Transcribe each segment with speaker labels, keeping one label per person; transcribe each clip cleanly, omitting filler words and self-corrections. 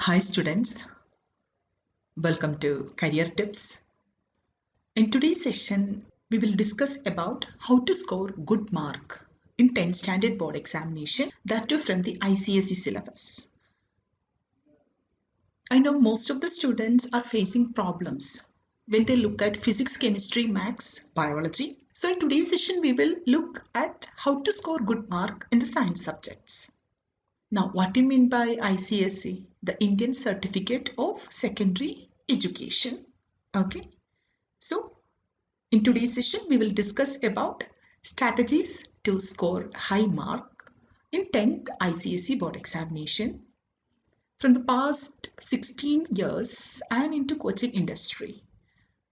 Speaker 1: Hi students, welcome to Career Tips. In today's session, we will discuss about how to score good mark in 10th standard board examination, that too from the ICSE syllabus. I know most of the students are facing problems when they look at physics, chemistry, maths, biology. So in today's session, we will look at how to score good mark in the science subjects. Now, what do you mean by ICSE? The Indian Certificate of Secondary Education. Okay. So, in today's session, we will discuss about strategies to score high mark in 10th ICSE board examination. From the past 16 years, I am into coaching industry.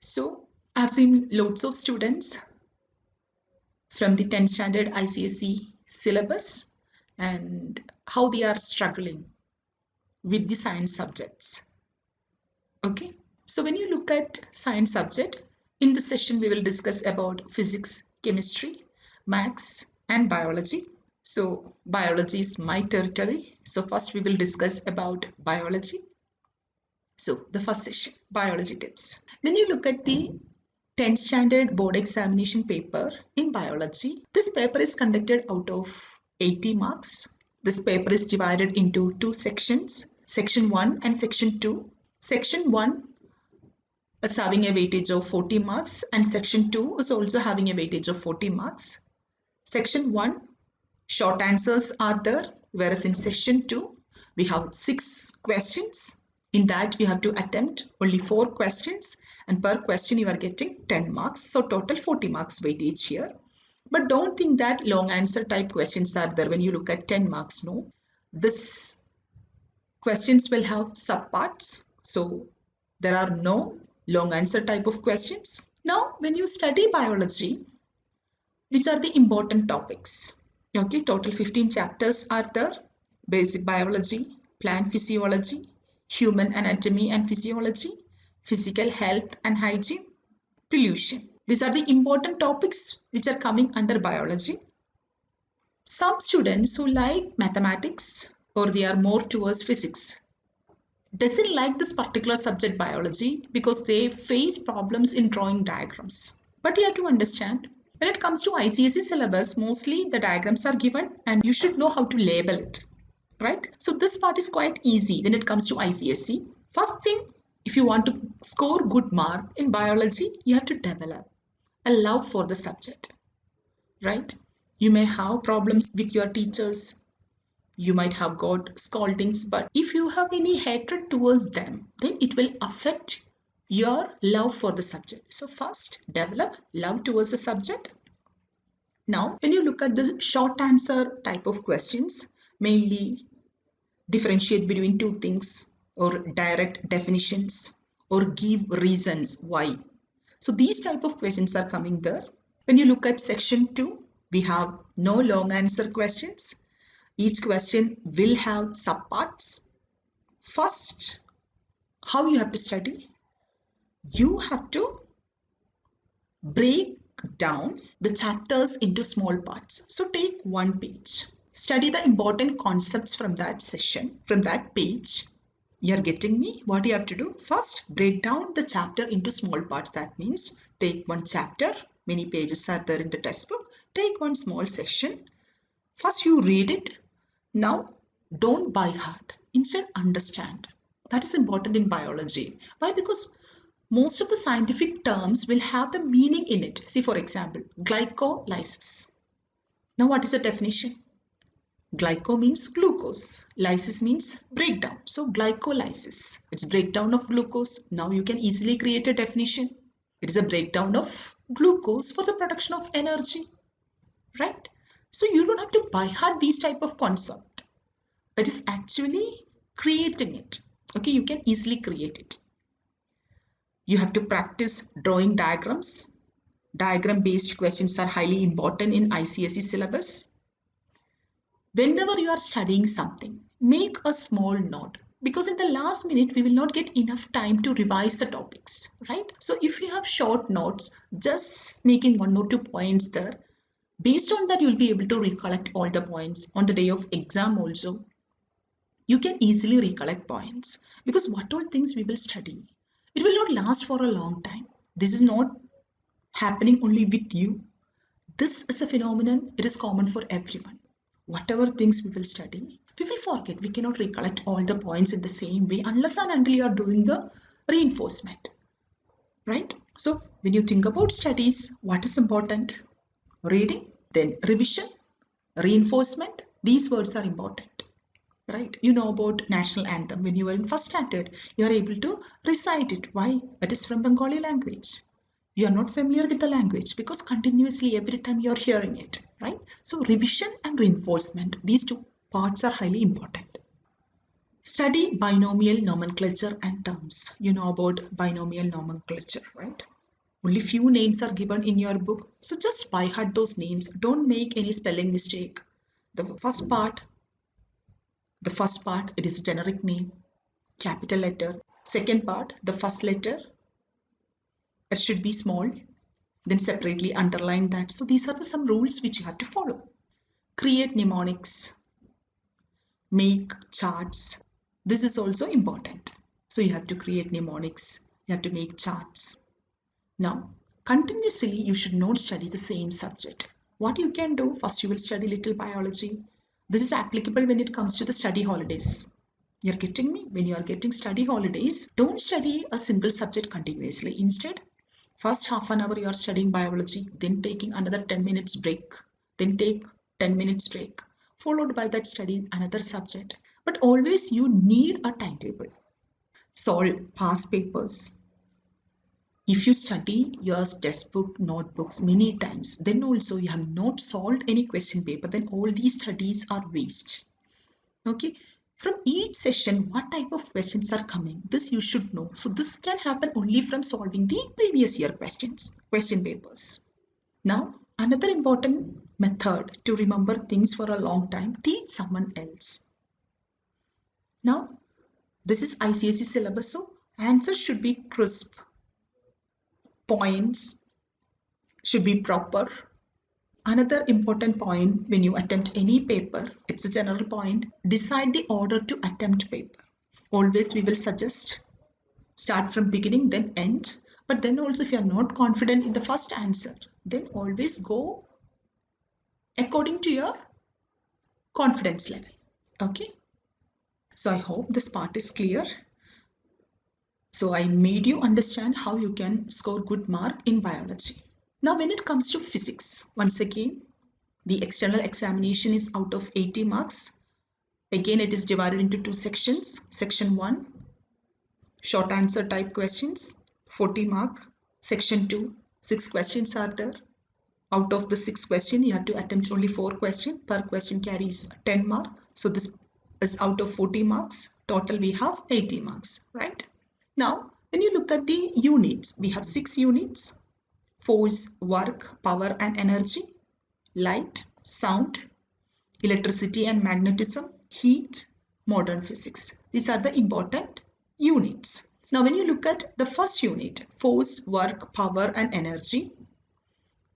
Speaker 1: So, I've seen lots of students from the 10th standard ICSE syllabus and how they are struggling with the science subjects. Okay, so when you look at science subject, in this session we will discuss about physics, chemistry, maths and biology. So biology is my territory. So first we will discuss about biology. So the first session, biology tips. When you look at the 10th standard board examination paper in biology, this paper is conducted out of 80 marks. This paper is divided into two sections, section 1 and section 2. Section 1 is having a weightage of 40 marks and section 2 is also having a weightage of 40 marks. Section 1, short answers are there, whereas in section 2, we have 6 questions. In that, you have to attempt only 4 questions and per question you are getting 10 marks. So total 40 marks weightage here. But don't think that long answer type questions are there when you look at 10 marks. No, this questions will have subparts. So there are no long answer type of questions. Now, when you study biology, which are the important topics? Okay, total 15 chapters are there. Basic biology, plant physiology, human anatomy and physiology, physical health and hygiene, pollution. These are the important topics which are coming under biology. Some students who like mathematics or they are more towards physics doesn't like this particular subject biology because they face problems in drawing diagrams. But you have to understand, when it comes to ICSE syllabus, mostly the diagrams are given and you should know how to label it, right? So this part is quite easy when it comes to ICSE. First thing, if you want to score good mark in biology, you have to develop a love for the subject, right? You may have problems with your teachers. You might have got scoldings, but if you have any hatred towards them, then it will affect your love for the subject. So first, develop love towards the subject. Now, when you look at the short answer type of questions, mainly differentiate between two things or direct definitions or give reasons why. So these type of questions are coming there. When you look at section 2, we have no long answer questions. Each question will have subparts. First, how you have to study? You have to break down the chapters into small parts. So take one page. Study the important concepts from that session, from that page. You're getting me? What you have to do? First, break down the chapter into small parts. That means take one chapter. Many pages are there in the textbook. Take one small section. First, you read it. Now, don't by heart. Instead, understand. That is important in biology. Why? Because most of the scientific terms will have the meaning in it. See, for example, glycolysis. Now, what is the definition? Glyco means glucose. Lysis means breakdown. So, glycolysis. It's breakdown of glucose. Now, you can easily create a definition. It is a breakdown of glucose for the production of energy. Right? So, you don't have to by heart these type of concept. It is actually creating it. Okay, you can easily create it. You have to practice drawing diagrams. Diagram based questions are highly important in ICSE syllabus. Whenever you are studying something, make a small note because in the last minute we will not get enough time to revise the topics, right? So if you have short notes, just making 1 or 2 points there, based on that you'll be able to recollect all the points on the day of exam also. you can easily recollect points, because what all things we will study, it will not last for a long time. This is not happening only with you. This is a phenomenon, it is common for everyone. Whatever things we will study, we will forget. We cannot recollect all the points in the same way unless and until you are doing the reinforcement, right? So when you think about studies, what is important? Reading, then revision, reinforcement. These words are important, right? You know about national anthem. When you were in first standard, you are able to recite it. Why? It is from Bengali language. You are not familiar with the language because continuously every time you are hearing it, right? So revision and reinforcement, these two parts are highly important. Study binomial nomenclature and terms. You know about binomial nomenclature, right? Only few names are given in your book, so just by heart those names. Don't make any spelling mistake. The first part, it is generic name, capital letter. Second part, the first letter, it should be small, then separately underline that. So these are some rules which you have to follow. Create mnemonics, make charts. This is also important. So you have to create mnemonics, you have to make charts. Now, continuously you should not study the same subject. What you can do, first you will study little biology. This is applicable when it comes to the study holidays. You're getting me? When you are getting study holidays, don't study a single subject continuously. Instead, first half an hour you are studying biology, then taking another 10 minutes break, then take 10 minutes break, followed by that study another subject. But always you need a timetable. Solve past papers. If you study your textbook, notebooks many times, then also you have not solved any question paper, then all these studies are waste. Okay. From each session, what type of questions are coming? This you should know. So this can happen only from solving the previous year questions, question papers. Now, another important method to remember things for a long time, teach someone else. Now, this is ICSE syllabus, so answers should be crisp. Points should be proper. Another important point when you attempt any paper, it's a general point, decide the order to attempt paper. Always we will suggest start from beginning then end, but then also if you are not confident in the first answer, then always go according to your confidence level. Okay, so I hope this part is clear. So I made you understand how you can score good mark in biology. Now when it comes to physics, once again the external examination is out of 80 marks. Again, it is divided into two sections. Section 1, short answer type questions, 40 mark. Section 2, 6 questions are there. Out of the 6 questions, you have to attempt only 4 questions. Per question carries 10 mark. So this is out of 40 marks. Total we have 80 marks, right? Now, when you look at the units, we have 6 units. Force, work, power and energy, light, sound, electricity and magnetism, heat, modern physics. These are the important units. Now when you look at the first unit, force, work, power and energy,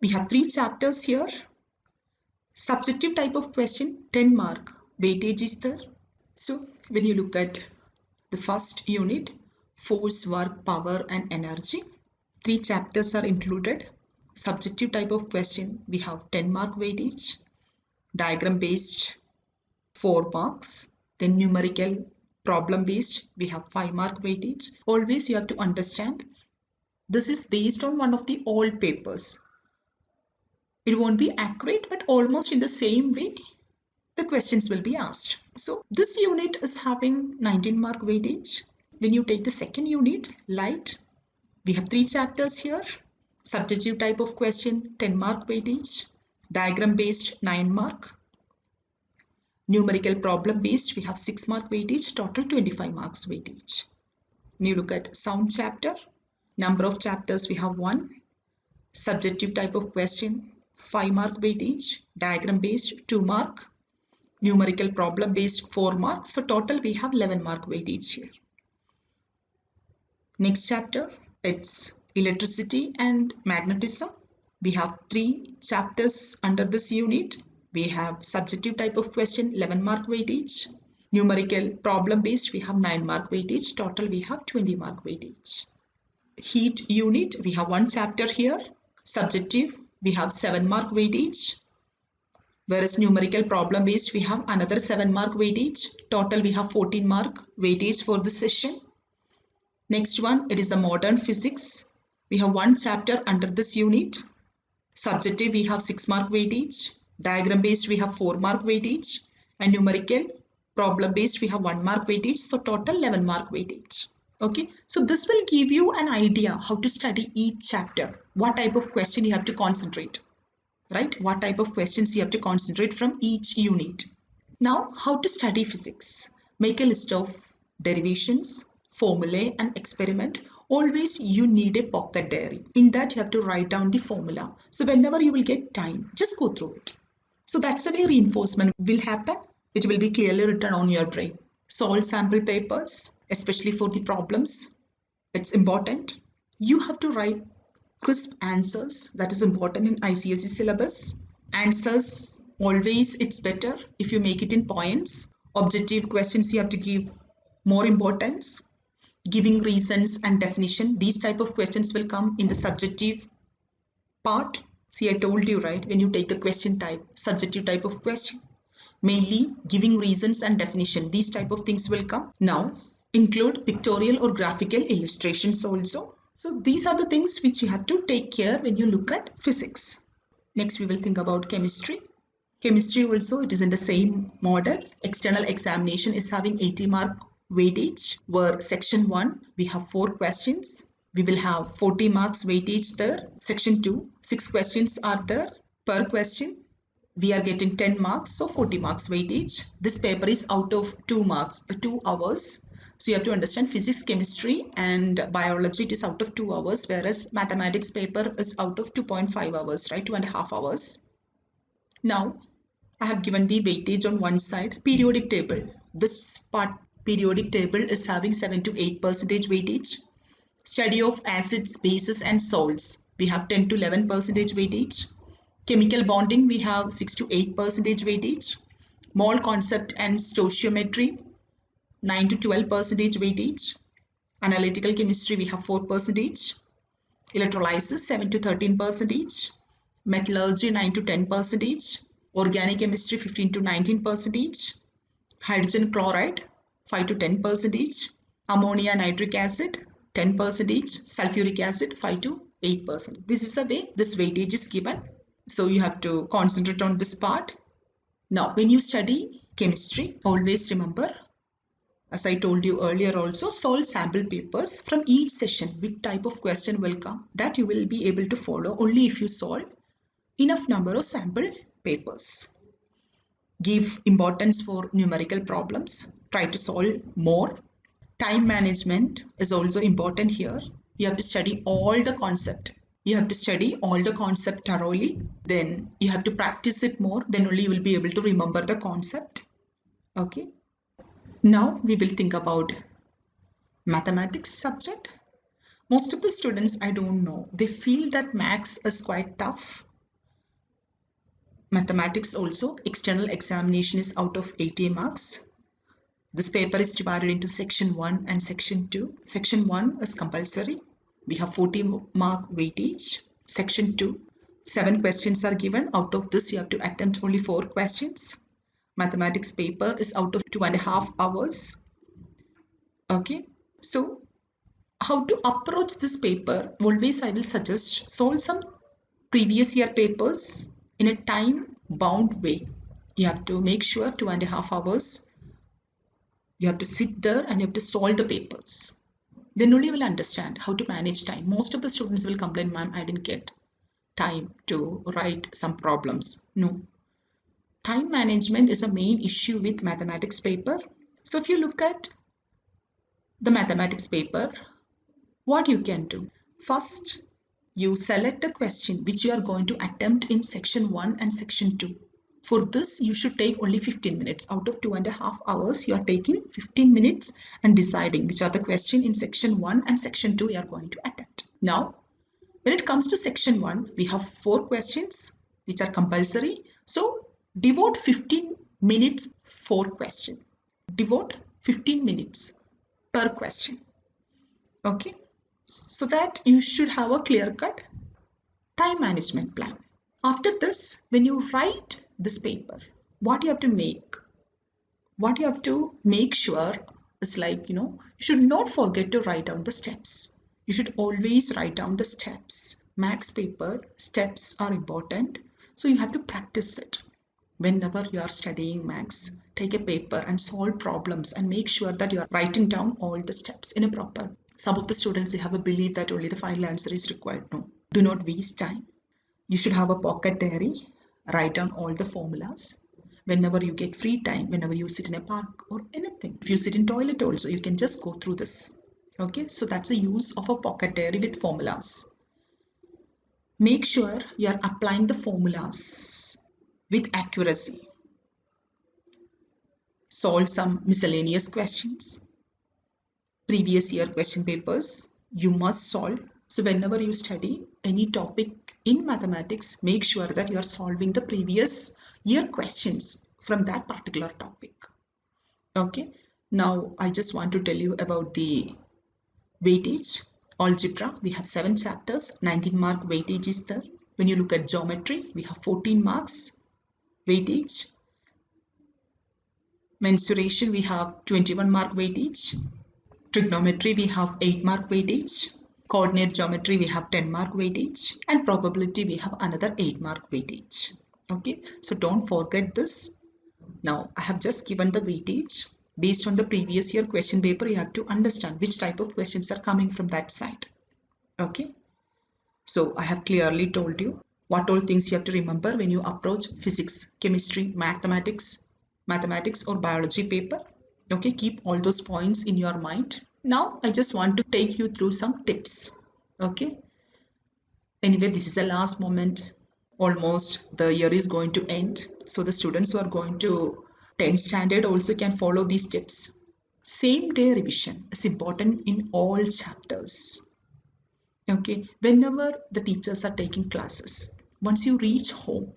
Speaker 1: we have 3 chapters here. Subjective type of question, 10 mark weightage is there. So when you look at the first unit, force, work, power and energy, 3 chapters are included. Subjective type of question, we have 10 mark weightage. Diagram based 4 marks, then numerical problem based we have 5 mark weightage. Always you have to understand this is based on one of the old papers. It won't be accurate, but almost in the same way the questions will be asked. So this unit is having 19 mark weightage. When you take the second unit, light, we have 3 chapters here. Subjective type of question, 10 mark weightage. Diagram based 9 mark. Numerical problem based, we have 6 mark weightage, total 25 marks weightage. When you look at sound chapter, number of chapters we have 1. Subjective type of question, 5 mark weightage. Diagram based 2 mark. Numerical problem based 4 marks. So total we have 11 mark weightage here. Next chapter, it's electricity and magnetism. We have 3 chapters under this unit. We have subjective type of question, 11 mark weightage. Numerical problem based, we have 9 mark weightage. Total, we have 20 mark weightage. Heat unit, we have one chapter here. Subjective, we have 7 mark weightage. Whereas numerical problem based, we have another 7 mark weightage. Total, we have 14 mark weightage for this session. Next one, it is a modern physics. We have one chapter under this unit. Subjective, we have 6 mark weightage. Diagram based, we have 4 mark weightage. And numerical problem based, we have 1 mark weightage. So total 11 mark weightage. Okay, so this will give you an idea how to study each chapter, what type of question you have to concentrate, right? What type of questions you have to concentrate from each unit. Now, how to study physics? Make a list of derivations, formulae and experiment. Always you need a pocket diary. In that you have to write down the formula. So whenever you will get time, just go through it. So that's the way reinforcement will happen. It will be clearly written on your brain. Solve sample papers, especially for the problems. It's important. You have to write crisp answers. That is important in ICSE syllabus. Answers, always it's better if you make it in points. Objective questions you have to give more importance. Giving reasons and definition. These type of questions will come in the subjective part. See, I told you, right, when you take the question type, subjective type of question, mainly giving reasons and definition, these type of things will come. Now, include pictorial or graphical illustrations also. So these are the things which you have to take care when you look at physics. Next, we will think about chemistry. Chemistry also, it is in the same model. External examination is having 80 mark weightage, where section 1, we have 4 questions. We will have 40 marks weightage there. Section 2, 6 questions are there per question. We are getting 10 marks, so 40 marks weightage. This paper is out of 2 hours. So you have to understand physics, chemistry and biology, it is out of 2 hours, whereas mathematics paper is out of 2.5 hours, right? 2.5 hours. Now, I have given the weightage on one side. Periodic table. This part, periodic table, is having 7 to 8% weightage. Study of acids, bases and salts, we have 10 to 11% weightage. Chemical bonding, we have 6 to 8% weightage. Mole concept and stoichiometry, 9 to 12% weightage. Analytical chemistry, we have 4%. Electrolysis, 7 to 13%. Metallurgy, 9 to 10%. Organic chemistry, 15 to 19%. Hydrogen chloride, 5 to 10%. Ammonia nitric acid, 10%. Sulfuric acid, 5 to 8%. This is the way this weightage is given. So you have to concentrate on this part. Now, when you study chemistry, always remember, as I told you earlier also, solve sample papers from each session. Which type of question will come, that you will be able to follow only if you solve enough number of sample papers. Give importance for numerical problems. Try to solve more. Time management is also important here. You have to study all the concept. You have to study all the concept thoroughly. Then you have to practice it more. Then only you will be able to remember the concept. Okay. Now we will think about mathematics subject. Most of the students, I don't know, they feel that maths is quite tough. Mathematics also, external examination is out of 80 marks. This paper is divided into section 1 and section 2. Section 1 is compulsory. We have 40 mark weightage. Section 2, 7 questions are given. Out of this, you have to attempt only 4 questions. Mathematics paper is out of 2.5 hours. Okay, so how to approach this paper? Always I will suggest solve some previous year papers in a time bound way. You have to make sure 2.5 hours. You have to sit there and you have to solve the papers. Then only you will understand how to manage time. Most of the students will complain, ma'am, I didn't get time to write some problems. No. Time management is a main issue with mathematics paper. So if you look at the mathematics paper, what you can do? First, you select the question which you are going to attempt in section 1 and section 2. For this, you should take only 15 minutes. Out of 2.5 hours, you are taking 15 minutes and deciding which are the question in section 1 and section 2 you are going to attempt. Now, when it comes to section 1, we have 4 questions which are compulsory. So, devote 15 minutes for question. devote 15 minutes per question. Okay, so that you should have a clear-cut time management plan. After this, when you write this paper, what you have to make sure is like, you should not forget to write down the steps. You should always write down the steps. Max paper, steps are important. So you have to practice it. Whenever you are studying max, take a paper and solve problems and make sure that you are writing down all the steps in a proper. Some of the students, they have a belief that only the final answer is required. No, do not waste time. You should have a pocket diary, write down all the formulas. Whenever you get free time, whenever you sit in a park or anything, if you sit in toilet also, you can just go through this. Okay, so that's the use of a pocket diary with formulas. Make sure you are applying the formulas with accuracy. Solve some miscellaneous questions. Previous year question papers you must solve. So whenever you study any topic in mathematics, make sure that you are solving the previous year questions from that particular topic. Okay, now I just want to tell you about the weightage. Algebra, we have 7 chapters, 19 mark weightage is there. When you look at geometry, we have 14 marks weightage. Mensuration, we have 21 mark weightage. Trigonometry, we have 8 mark weightage. Coordinate geometry, we have 10 mark weightage. And probability, we have another 8 mark weightage. Okay, so don't forget this. Now, I have just given the weightage. Based on the previous year question paper, you have to understand which type of questions are coming from that side. Okay, so I have clearly told you what all things you have to remember when you approach physics, chemistry, mathematics or biology paper. Okay, keep all those points in your mind. Now I just want to take you through some tips. Okay, anyway, this is the last moment. Almost the year is going to end, so the students who are going to 10th standard also can follow these tips. Same day revision is important in all chapters. Okay, whenever the teachers are taking classes, once you reach home,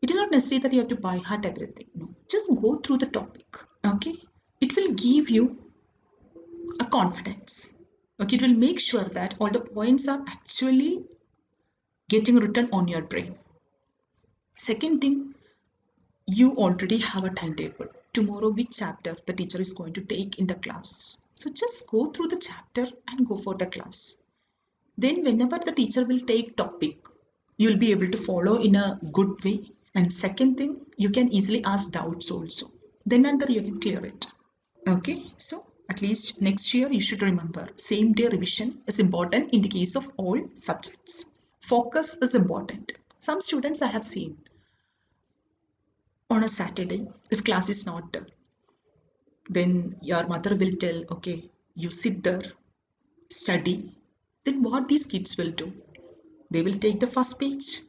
Speaker 1: it is not necessary that you have to by heart everything. No, just go through the topic. Okay, it will give you a confidence. Okay, it will make sure that all the points are actually getting written on your brain. Second thing, you already have a timetable. Tomorrow, which chapter the teacher is going to take in the class. So just go through the chapter and go for the class. Then whenever the teacher will take topic, you'll be able to follow in a good way. And second thing, you can easily ask doubts also. Then and there you can clear it. Okay, so at least next year you should remember same day revision is important in the case of all subjects. Focus is important. Some students I have seen on a Saturday, if class is not there, then your mother will tell, okay, you sit there, study. Then what these kids will do? They will take the first page,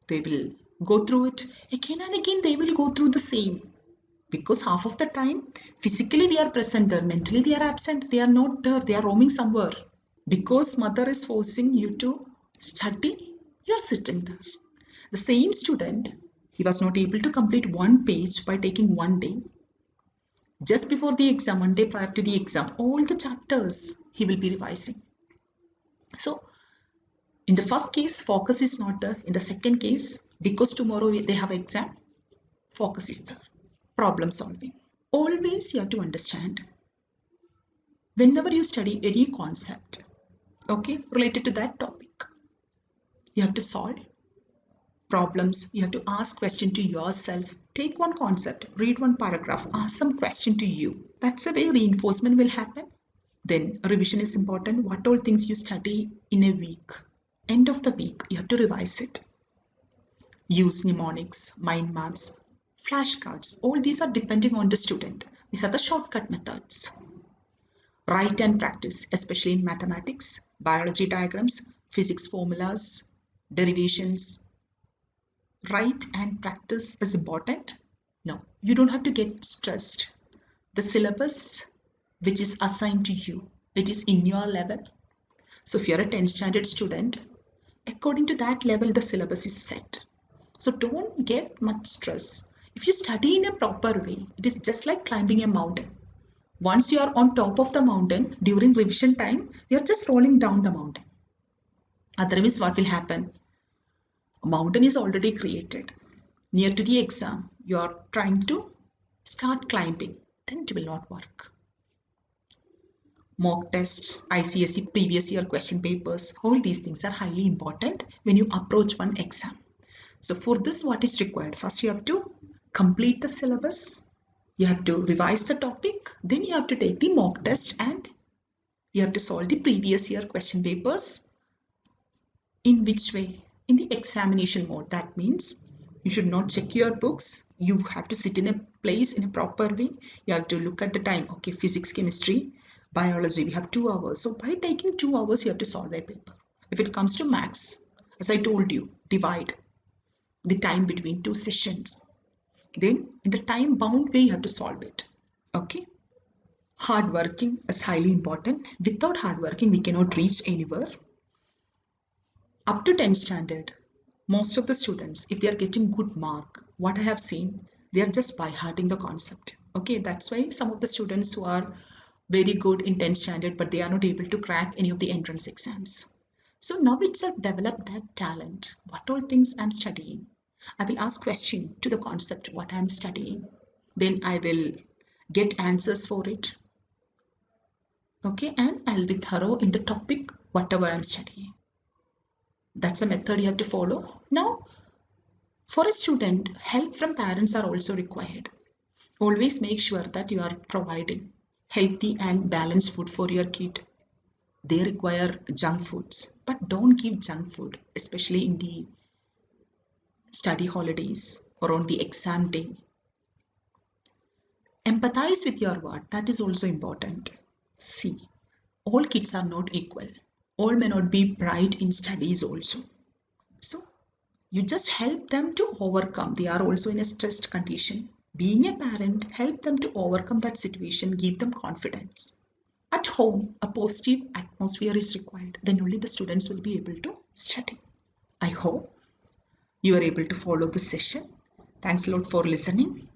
Speaker 1: they will go through it again and again, they will go through the same. Because half of the time, physically they are present there, mentally they are absent, they are not there, they are roaming somewhere. Because mother is forcing you to study, you are sitting there. The same student, he was not able to complete one page by taking one day. Just before the exam, one day prior to the exam, all the chapters he will be revising. So, in the first case, focus is not there. In the second case, because tomorrow they have exam, focus is there. Problem solving. Always you have to understand, whenever you study any concept, okay, related to that topic, you have to solve problems. You have to ask question to yourself. Take one concept, read one paragraph, ask some question to you. That's the way reinforcement will happen. Then revision is important. What all things you study in a week, end of the week, you have to revise it. Use mnemonics, mind maps, flashcards. All these are depending on the student. These are the shortcut methods. Write and practice, especially in mathematics, biology diagrams, physics formulas, derivations. Write and practice is important. No, you don't have to get stressed. The syllabus which is assigned to you, it is in your level. So if you're a 10th standard student, according to that level, the syllabus is set. So don't get much stress. If you study in a proper way, it is just like climbing a mountain. Once you are on top of the mountain during revision time, you're just rolling down the mountain. Otherwise, what will happen? A mountain is already created. Near to the exam, you are trying to start climbing. Then it will not work. Mock tests, ICSE previous year question papers, all these things are highly important when you approach one exam. So for this, what is required? First, you have to complete the syllabus. You have to revise the topic. Then you have to take the mock test and you have to solve the previous year question papers. In which way? In the examination mode. That means you should not check your books. You have to sit in a place in a proper way. You have to look at the time. Okay, physics, chemistry, biology, we have 2 hours. So by taking 2 hours, you have to solve a paper. If it comes to maths, as I told you, divide the time between 2 sessions. Then in the time bound way, you have to solve it. Okay. Hard working is highly important. Without hard working, we cannot reach anywhere. Up to 10th standard, most of the students, if they are getting good mark, what I have seen, they are just by hearting the concept. Okay, that's why some of the students who are very good in 10th standard, but they are not able to crack any of the entrance exams. So now itself develop that talent. What all things I'm studying? I will ask question to the concept what I'm studying. Then I will get answers for it. Okay, and I'll be thorough in the topic, whatever I'm studying. That's a method you have to follow. Now, for a student, help from parents are also required. Always make sure that you are providing healthy and balanced food for your kid. They require junk foods, but don't give junk food, especially in the study holidays or on the exam day. Empathize with your word, that is also important. See, all kids are not equal. All may not be bright in studies also. So you just help them to overcome. They are also in a stressed condition. Being a parent, help them to overcome that situation, give them confidence. At home, a positive atmosphere is required. Then only the students will be able to study. I hope you are able to follow this session. Thanks a lot for listening.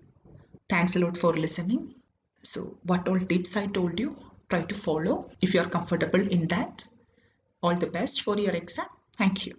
Speaker 1: Thanks a lot for listening. So what all tips I told you, try to follow if you are comfortable in that. All the best for your exam. Thank you.